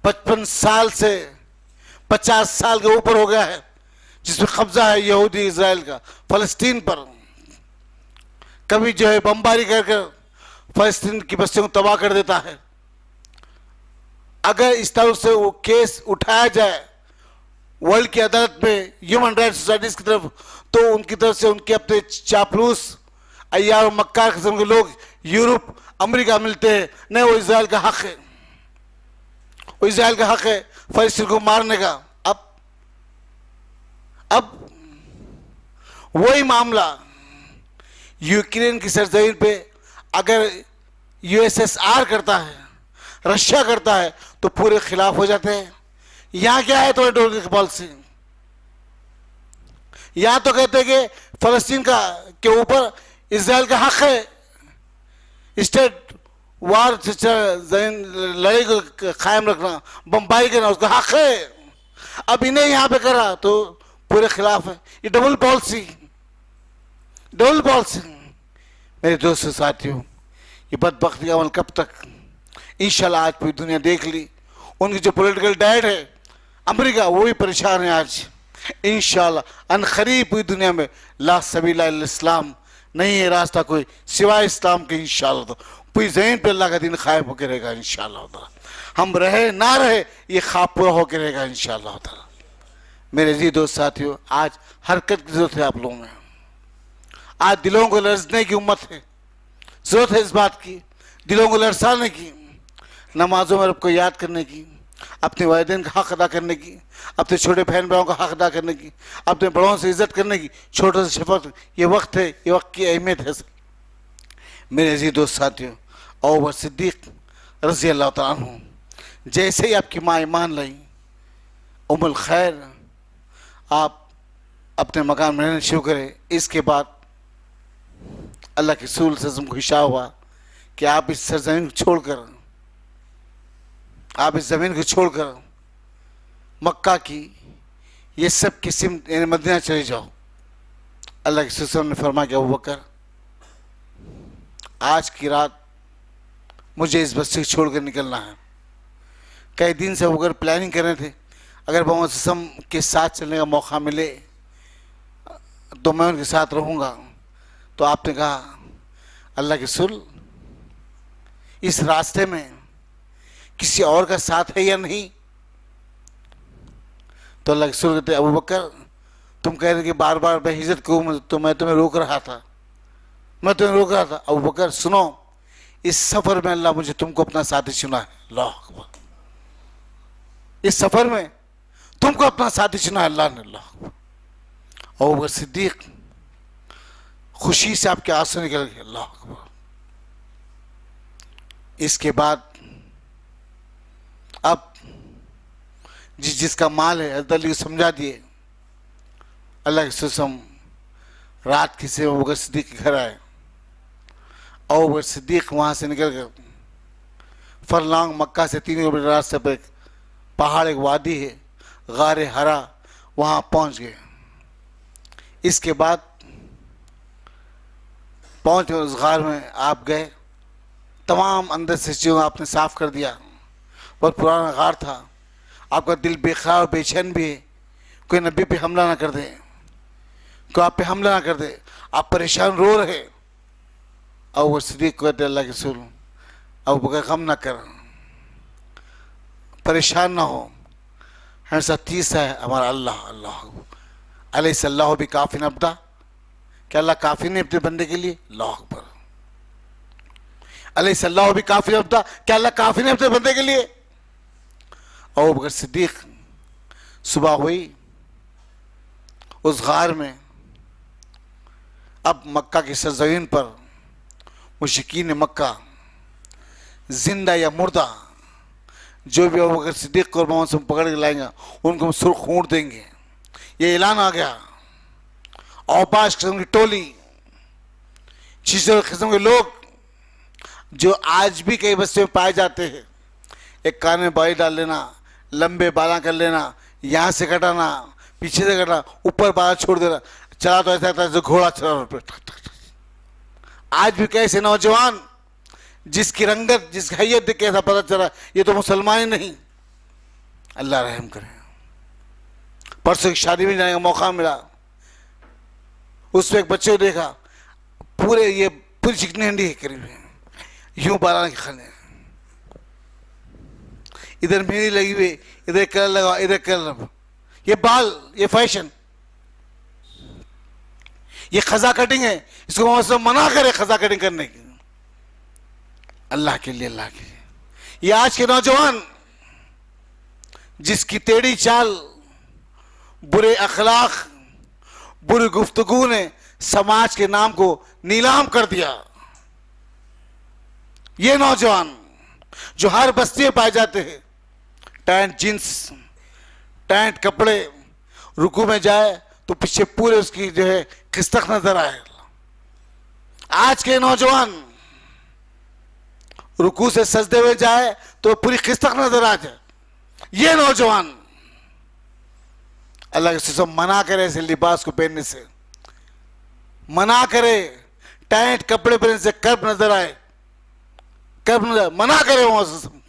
55 साल से 50 साल के ऊपर हो गया है जिसमें कब्जा है यहूदी इजराइल का फलस्तीन पर। कभी जो है बमबारी कर फलस्तीन की बस्तियों को तबाह कर देता है। अगर इस तरह से वो केस उठाया जाए वर्ल्ड की अदालत में, ह्यूमन राइट्स सोसाइटीज की तरफ, तो उनकी तरफ से उनके अपने चापलूस अय्यार और मक्कार किस्म के लोग यूरोप अमेरिका मिलते हैं। नहीं, वो इजराइल का हक है, वो इजराइल का हक है फलस्तीन को मारने का। अब वही मामला यूक्रेन की सरजमीन पे अगर यूएसएसआर करता है, रशिया करता है, तो पूरे खिलाफ हो जाते हैं। यहां क्या है? तो डोनाल्ड पॉलिसी, यहां तो कहते हैं कि फलस्तीन का के ऊपर इजराइल का हक है, स्टेट वार लड़ाई को कायम रखना, बमबारी करना उसका हक है। अब इन्हें यहां पे करा तो पूरे खिलाफ है। ये डबल पॉलिसी, डबल पॉलिसी। मेरे दोस्तों साथियों, ये बदबख्ती का अमल कब तक? इंशाल्लाह आज पूरी दुनिया देख ली, उनकी जो पॉलिटिकल डैड है अमेरिका, वो भी परेशान है आज। इंशाल्लाह अनखरीब पूरी दुनिया में ला सबीला इल्ला इस्लाम, नहीं है रास्ता कोई सिवाय इस्लाम के। इंशाल्लाह तो पूरी जमीन पे अल्लाह का दिन खायब होकर रहेगा। इंशाल्लाह हम रहे ना रहे, ये ख्वाब पूरा होकर रहेगा इंशाल्लाह। मेरे जी दोस्त साथियों, आज हरकत की जरूरत है आप लोगों में। आज दिलों को लरसने की उम्मत है, जरूरत है इस बात की, दिलों को लरसाने की, नमाजों में रब को याद करने की, अपने वालिदैन का हक अदा करने की, अपने छोटे बहन भाइयों का हक अदा करने की, अपने बड़ों से इज्जत करने की, छोटों से शफकत। ये वक्त है, ये वक्त की अहमियत है मेरे जी दोस्त साथियों। अबू बकर सिद्दीक रज़ी अल्लाह तआला अन्हु जैसे ही आपकी माँ ईमान लाई, उम्मुल खैर, आप अपने मकान में रहना शुरू करें। इसके बाद अल्लाह के रसूल सल्लल्लाहु अलैहि वसल्लम को इशारा हुआ कि आप इस सरजमीन को छोड़कर, आप इस ज़मीन को छोड़कर मक्का की ये सब किस्म मदीना चले जाओ। अल्लाह के रसूल ने फरमाया कि अबू बकर, आज की रात मुझे इस बस्ती को छोड़कर निकलना है। कई दिन से अगर प्लानिंग कर रहे थे, अगर मोहम्मद सल्लल्लाहु अलैहि वसल्लम के साथ चलने का मौका मिले तो मैं उनके साथ रहूँगा। तो आपने कहा अल्लाह के रसूल, इस रास्ते में किसी और का साथ है या नहीं? तो अल्लाह के रसूल कहते, अबू बकर, तुम कह रहे कि बार बार बेइज्जत कहूँ तो मैं तुम्हें रोक रहा था, मैं तुम्हें रोक रहा था। अबू बकर सुनो, इस सफर में अल्लाह मुझे तुमको अपना साथी चुना है। अल्लाह अकबर। इस सफर में तुमको अपना साथी चुना है अल्लाह ने। अल्लाह अकबर। अबू बकर सिद्दीक खुशी से आपके आंसू निकल गए। अल्लाह अकबर। इसके बाद अब जिसका माल है हज़रत अली को समझा दिए। अल्लाह के रसूल रात किसी अबू बकर सिद्दीक के घर आए। अबू बकर सिद्दीक वहाँ से निकल कर फरलांग मक्का से 3 किलोमीटर रास्ते पर पहाड़, एक वादी है, गारे हरा, वहाँ पहुँच गए। इसके बाद पहुँच कर उस गार में आप गए, तमाम अंदर से चीज़ों आपने साफ कर दिया। बहुत पुराना गार था, आपका दिल बेखरार और बेचैन भी है, कोई नबी पे हमला ना कर दे, कोई आप पे हमला ना कर दे, आप परेशान रो रहे। अबू बकर सिद्दीक को कहते, अल्लाह के रसूल, अबू बकर गम ना कर, परेशान ना हो, हमारे साथ तीसरा है हमारा अल्लाह। अल्लाह अलैहिस्सलाहु बिकाफिन अब्दा, क्या अल्लाह काफी नहीं अपने बंदे के लिए? अल्लाह अकबर। अलैहि सल्लाह भी काफी होता, क्या अल्लाह काफी नहीं अपने बंदे के लिए? अबू बकर सिद्दीक सुबह हुई उस गार में, अब मक्का की सरजमीन पर मुशरिकीन मक्का जिंदा या मुर्दा जो भी अबू बकर सिद्दीक को मोहम्मद से पकड़ के लाएंगे उनको हम सुर्ख ऊँट देंगे। ये ऐलान आ गया। और 5 किस्म की टोली, 6 किस्म के लोग जो आज भी कई बस्तियों में पाए जाते हैं, एक कान में बाई डाल लेना, लंबे बाला कर लेना, यहाँ से कटाना, पीछे से कटाना, ऊपर बाला छोड़ देना, चला तो ऐसा था जो घोड़ा चला। आज भी कैसे नौजवान जिसकी रंगत, जिसकी हैयत देख के ऐसा पता चला ये तो मुसलमान ही नहीं। अल्लाह रहम करे। परसों की शादी में जाने का मौका मिला, उसमें एक बच्चे को देखा, पूरी चिकनी हंडी है करीब यूं बाला के खाने, इधर मेहंदी लगी हुई, इधर कलर लगा, इधर कलर, ये बाल, ये फैशन, ये खजा कटिंग है। इसको मोहम्मद मना करे खजा कटिंग करने की। अल्लाह के लिए, अल्लाह के लिए। ये आज के नौजवान जिसकी टेढ़ी चाल, बुरे अखलाक, बुरी गुफ्तगू ने समाज के नाम को नीलाम कर दिया। ये नौजवान जो हर बस्ती में पाए जाते हैं, टैंट जींस, टैंट कपड़े, रुकू में जाए तो पीछे पूरे उसकी जो है खिस्तक नजर आए। आज के नौजवान रुकू से सजदे हुए जाए तो पूरी खिस्तक नजर आ जाए। ये नौजवान अल्लाह के सिस्टम मना करे ऐसे लिबास को पहनने से, मना करे टाइट कपड़े पहनने से, कर्ब नजर आए, कर्ब नजर मना करे वो सिस्टम।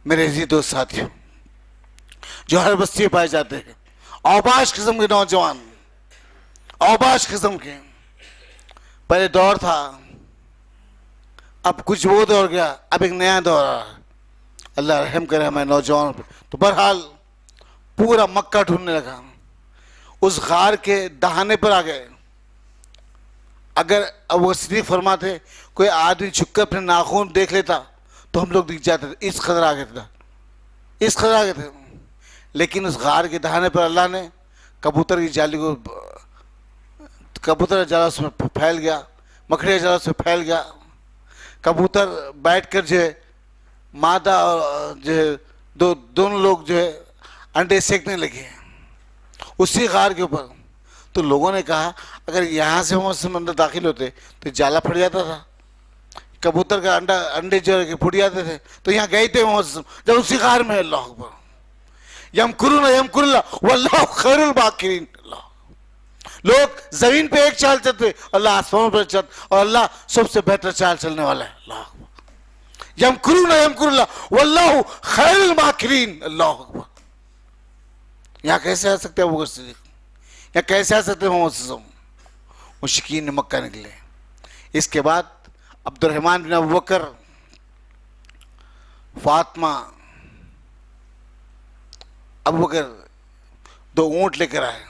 मेरे जी दोस्त साथियों जो हर बस्ती में पाए जाते हैं, औबाश किस्म के नौजवान, औबाश किस्म के। पहले दौर था, अब कुछ वो दौर गया, अब एक नया दौर आ रहा है। अल्लाह रहम करे हमारे नौजवानों पे। तो बहरहाल पूरा मक्का ढूंढने लगा, उस गार के दहाने पर आ गए। अगर अब वो सिद्दीक फरमाते कोई आदमी छुपकर अपने नाखून देख लेता तो हम लोग दिख जाते थे, इस कदर आ गए थे, इस कदर आ गए थे। लेकिन उस गार के दहाने पर अल्लाह ने कबूतर की जाली को, कबूतर का जाला उसमें फैल गया, मकड़ी का जाला उसमें फैल गया। कबूतर बैठकर जो है मादा और जो है दोनों लोग जो है अंडे सेकने लगे उसी गार के ऊपर। तो लोगों ने कहा अगर यहाँ से हम अंदर दाखिल होते तो जाला फट जाता था, कबूतर का अंडे जो है फूट जाते थे। तो यहाँ गए थे जब उसी गार में। अल्लाह अकबर। यमकुरुना यमकुरुल्लाह वल्लाहु खैरुल माकिरीन। लोग जमीन पे एक चाल चलते, अल्लाह आसमानों पर चल, और अल्लाह सबसे बेहतर चाल चलने वाला है। अल्लाह अकबर। यमकुरुना यमकुरुल्लाह वल्लाहु खैरुल माकिरीन। अल्लाह अकबर। यहाँ कैसे आ सकते हैं अबू बकर सिद्दीक, यहाँ कैसे आ सकते हैं मोहम्मद सल्लल्लाहु अलैहि वसल्लम? मुशरिकीन मक्का निकले। इसके बाद अब्दुर्रहमान बिन अबू बकर, फातिमा, अबू बकर 2 ऊंट लेकर आए।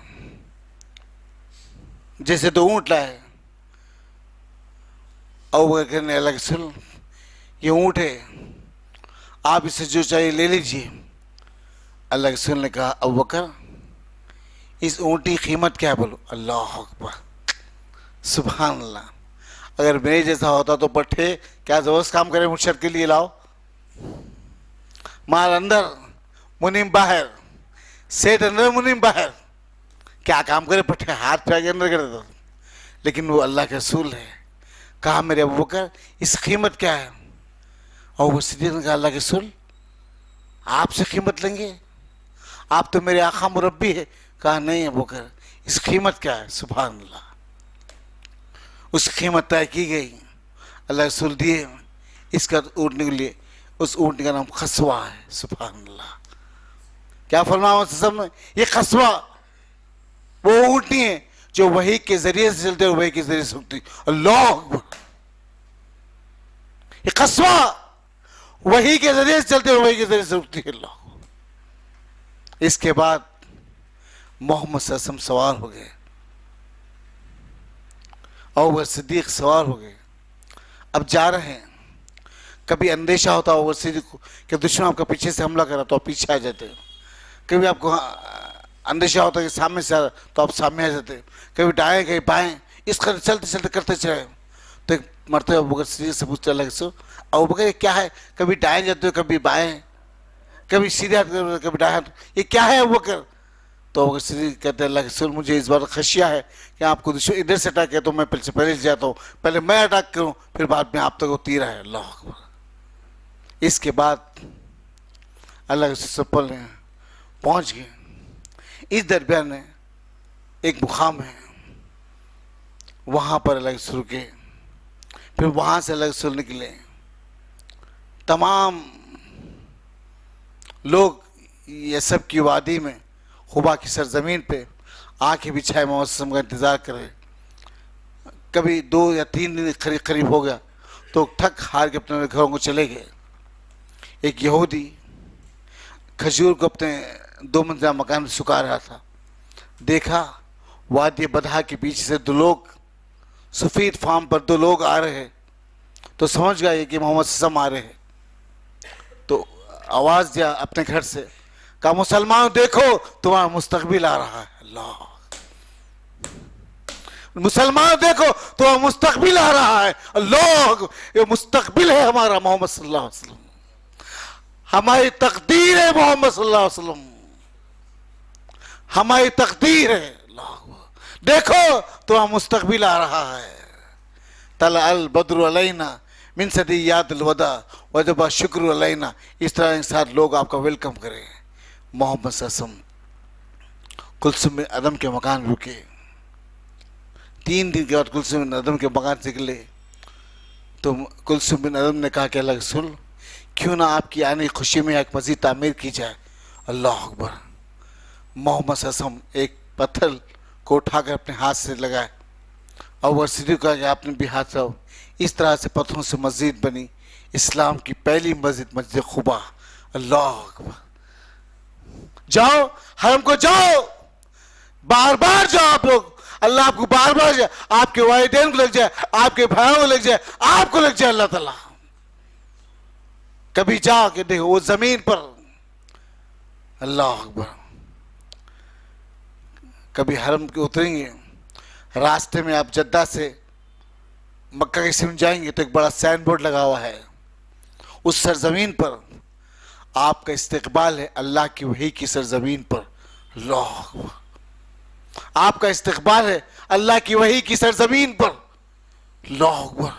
जैसे 2 ऊंट लाए, अबू बकर कहने लगे सुन ये ऊंट है, आप इसे जो चाहिए ले लीजिए। अल्लाह के रसूल ने कहा अबू बकर इस ऊंट की कीमत क्या है? बोलो। अल्लाह अकबर, सुभान अल्लाह। अगर मेरे जैसा होता तो पट्टे क्या जबरदस्त काम करे, मुर्शद के लिए लाओ, माल अंदर मुनीम बाहर, सेठ अंदर मुनीम बाहर, क्या काम करे, पट्टे हाथ पे अंदर कर देता। लेकिन वो अल्लाह के रसूल है। कहा मेरे अबू बकर इस कीमत क्या है? और वो सिद्दीक ने कहा अल्लाह के रसूल आपसे कीमत लेंगे, आप तो मेरे आका मुरब्बी है। कहा नहीं अबू बकर इस कीमत क्या है? सुभान अल्लाह। उस कीमत तय की गई, अल्लाह के रसूल दिए। इसका ऊँटने के लिए, उस ऊँटने का नाम खसवा है। सुभान अल्लाह। क्या फरमाया सब में? ये खसवा वो ऊँटनी है जो वही के जरिए से चलते और वही के जरिए से उठती। अल्लाह अकबर। ये खसवा वही के जरिए से चलते और वही के जरिए से उठती है। अल्लाह। इसके बाद मोहम्मद सल्लल्लाहु अलैहि वसल्लम सवार हो गए। और वह सिद्दीक सवार हो गए। अब जा रहे हैं, कभी अंदेशा होता हो सिद्दीक को कि दुश्मन आपका पीछे से हमला करा तो आप पीछे आ जाते हो, कभी आपको अंदेशा होता है कि सामने से आ तो आप सामने आ जाते हो, कभी दाएं कभी बाएं, इस कर चलते चलते करते चले। तो एक मरते अबू बकर सिद्दीक से पूछते अल्लाह के रसूल, अबू बकर ये क्या है, कभी दाएं जाते हो कभी बाएं, कभी सीधे हाथ कभी दाएं हाथ, ये क्या है अबू बकर? तो अबू बकर सिद्दीक कहते हैं अल्लाह के रसूल मुझे इस बार खशिया है कि आपको दुश्मन इधर से अटैक है तो मैं पहले जाता हूँ, पहले मैं अटैक करूँ फिर बाद में आप तक वो तीर है। अल्लाह अकबर। इसके बाद अल्लाह के रसूल पहुँच गए। इस दरमियान में एक मुकाम है, वहाँ पर अल्लाह के रसूल रुके, फिर वहाँ से अल्लाह के रसूल निकले। तमाम लोग ये सब की वादी में खुबा की सरजमीन पे आंखें बिछाए मोहम्मद सल्लल्लाहु अलैहि वसल्लम का इंतज़ार करे। कभी 2 या 3 दिन करीब हो गया तो थक हार के अपने घरों को चले गए। एक यहूदी खजूर को अपने 2 मंजिला मकान में सुखा रहा था, देखा वादी बदहा के पीछे से 2 लोग सफ़ेद फार्म पर 2 लोग आ रहे हैं, तो समझ गया कि मोहम्मद सल्लल्लाहु अलैहि वसल्लम आ रहे हैं। तो आवाज़ दिया अपने घर से, कहा मुसलमान देखो तुम्हारा मुस्तकबिल आ रहा है। अल्लाह, मुसलमान देखो तुम्हारा मुस्तकबिल आ रहा है। अल्लाह, ये मुस्तकबिल है हमारा मोहम्मद सल्लल्लाहु अलैहि वसल्लम, हमारी तकदीर है मोहम्मद सल्लल्लाहु अलैहि वसल्लम, हमारी तकदीर है। अल्लाह, देखो तुम्हारा मुस्तकबिल आ रहा है। तला अल बद्रु अलैना मिन सदियातिल वदा वजबा शुक्र अलैना, इस तरह के साथ लोग आपका वेलकम करें। मोहम्मद सल्लल्लाहु अलैहि वसल्लम कुलसुम बिन अदम के मकान रुके। 3 दिन के बाद कुलसुम बिन अदम के मकान से निकले तो कुलसुम बिन अदम ने कहा कि अल्लाह के रसूल क्यों ना आपकी आने की खुशी में एक मस्जिद तामीर की जाए। अल्लाह अकबर। मोहम्मद सल्लल्लाहु अलैहि वसल्लम एक पत्थर को उठाकर अपने हाथ से लगाए और वह सिद्दीक कहा कि आपने भी हाथ रहो। इस तरह से पत्थरों से मस्जिद बनी, इस्लाम की पहली मस्जिद, मस्जिद खुबा। अल्लाह अकबर। जाओ हरम को जाओ, बार बार जाओ आप लोग, अल्लाह आपको बार बार जाए, आपके वालिदैन को लग जाए, आपके भाइयों को लग जाए, आपको लग जाए अल्लाह ताला। कभी जाके देखो वो जमीन पर। अल्लाह अकबर। कभी हरम के उतरेंगे, रास्ते में आप जद्दा से मक्का की सिम जाएंगे तो एक बड़ा साइन बोर्ड लगा हुआ है, उस सरजमीन पर आपका इस्तकबाल है अल्लाह की वही की सरजमीन पर। अल्लाह अकबर। आपका इस्तकबाल है अल्लाह की वही की सरजमीन पर। अल्लाह अकबर,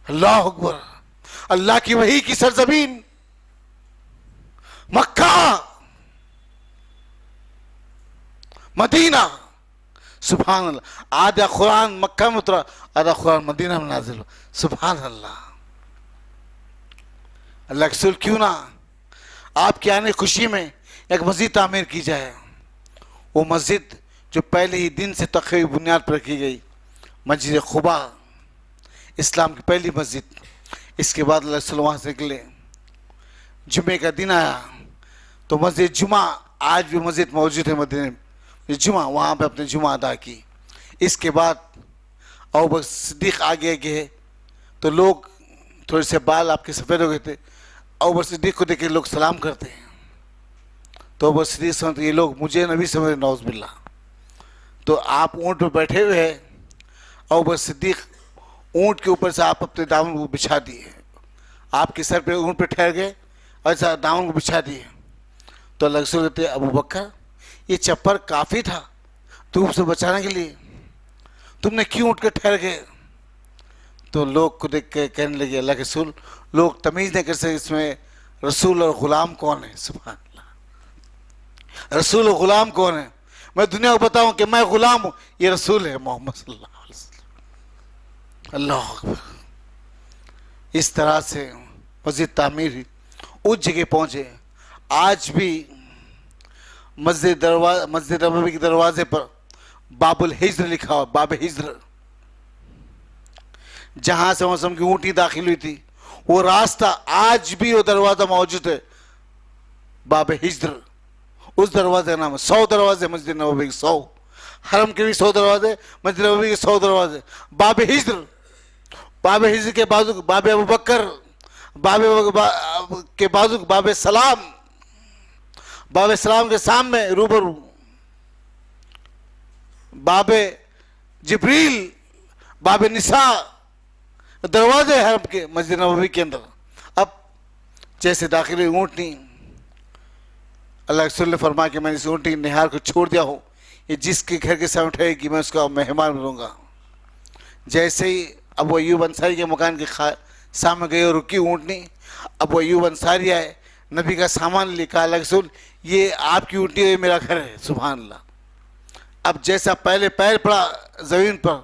अल्लाह अकबर। अल्लाह की वही की सरजमीन मक्का, मदीना। सुभान अल्लाह। आधा कुरान मक्का में उतरा, आधा कुरान मदीना में नाजिल हुआ। सुभान अल्लाह। अल्लाह के रसूल क्यों ना आपके आने खुशी में एक मस्जिद तामीर की जाए। वो मस्जिद जो पहले ही दिन से तख्वी बुनियाद पर रखी गई, मस्जिद खुबा, इस्लाम की पहली मस्जिद। इसके बाद अल्लाह के रसूल वहाँ से निकले, जुमे का दिन आया तो मस्जिद जुमा, आज भी मस्जिद मौजूद है मदीने में, जुमा वहाँ पे अपने जुमा अदा की। इसके बाद अबू बकर सिद्दीक आगे गए तो लोग थोड़े से बाल आपके सफ़ेद हो गए थे, अबू बकर सिद्दीक को देख के लोग सलाम करते हैं तो अबू बकर सिद्दीक समझते ये लोग मुझे नबी समझ, नौज़ बिल्लाह। तो आप ऊँट पर बैठे हुए हैं, अबू बकर सिद्दीक ऊँट के ऊपर से आप अपने दामन को बिछा दिए, आपके सर पे ऊँट पे ठहर गए, ऐसा दामन को बिछा दिए। तो अल्लाह के रसूल कहते अबू बकर ये चप्पल काफ़ी था धूप से बचाने के लिए, तुमने क्यों उठ कर ठहर गए? तो लोग को देख के कहने लगे अल्लाह के रसूल, लोग तमीज़ नहीं कर सकते इसमें रसूल और ग़ुलाम कौन है। सुभान अल्लाह। रसूल और ग़ुलाम कौन है? मैं दुनिया को बताऊं कि मैं ग़ुलाम हूँ, ये रसूल है मोहम्मद सल्लल्लाहु अलैहि वसल्लम। अल्लाह अकबर। इस तरह से मस्जिद तामीर हुई, उस जगह पहुँचे। आज भी मस्जिद नबवी के दरवाजे पर बाबुल हिज्र लिखा हुआ, बाब हिज्र, जहाँ से मौसम की ऊँटी दाखिल हुई थी वो रास्ता आज भी वो दरवाज़ा मौजूद है, बाब हिज्र। उस दरवाजे का नाम है 100 दरवाजे मस्जिद नबवी के 100। हरम के भी 100 दरवाजे, मस्जिद नबवी के 100 दरवाजे, बाब हिज्र के बाजू बाब अबू बकर, के बाजू बाब सलाम के सामने रूबरू बाब जिब्रील, बाब निसा, दरवाजे हरम के मस्जिद नबवी के अंदर। अब जैसे दाखिल ऊँटनी, अल्लाह रसूल ने फरमाया कि मैंने इस ऊँटनी निहार को छोड़ दिया हूँ, ये जिसके घर के सामने उठाएगी मैं उसका मेहमान बनूंगा। जैसे ही अबू अय्यूब अंसारी के मकान के सामने गई और रुकी ऊँटनी, अबू अय्यूब अंसारी आए, नबी का सामान लेकर, अल्लाह रसूल ये आपकी ऊँटनी है, मेरा घर है। सुभान अल्लाह। अब जैसा पहले पैर पड़ा ज़मीन पर,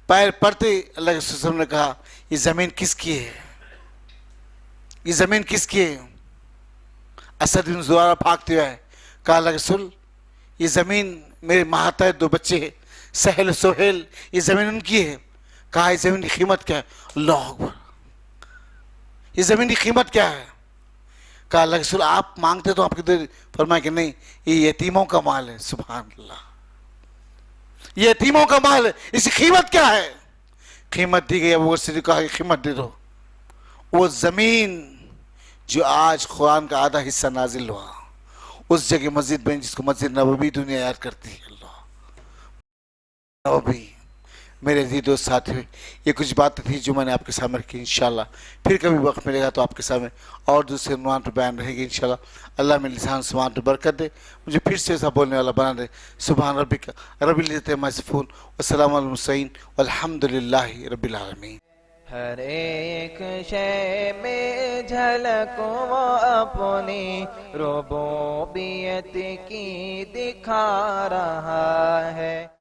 पैर पड़ते अल्लाह के रसूल ने कहा ये ज़मीन किसकी है, ये ज़मीन किसकी है। असद बिन ज़ुरारा भागते हुए कहा अल्लाह के रसूल ये ज़मीन मेरे मातहत 2 बच्चे हैं, सहल और सोहेल, ये ज़मीन उनकी है। कहा इस ज़मीन की कीमत क्या है। अल्लाह अकबर, ये ज़मीन की कीमत क्या है। कहा अल्लाह के रसूल आप मांगते तो आपके दिल। फरमाया कि नहीं, ये यतीमों का माल है। सुभान अल्लाह, ये यतीमों का माल है, इसकी कीमत क्या है। कीमत दी गई। अबू बकर कहा कीमत दे दो। वो ज़मीन जो आज कुरान का आधा हिस्सा नाजिल हुआ, उस जगह मस्जिद बनी जिसको मस्जिद नबवी दुनिया याद करती है। अल्लाह नबवी। मेरे जी दोस्त साथियों, ये कुछ बातें थी जो मैंने आपके सामने रखी। इंशाल्लाह फिर कभी वक्त मिलेगा तो आपके सामने और दूसरे उन्वान पर बयान रहेगी इंशाल्लाह। अल्लाह मेरे लिसान ज़ुबान पर बरकत दे, मुझे फिर से ऐसा बोलने वाला बना दे। सुभान रब्बिका रब्बिल इज़्ज़ति अम्मा यसिफून व सलामुन अलल मुरसलीन वल्हम्दुलिल्लाहि रब्बिल आलमीन।
हर एक शय में झलक वो अपनी रुबूबियत की दिखा रहा है।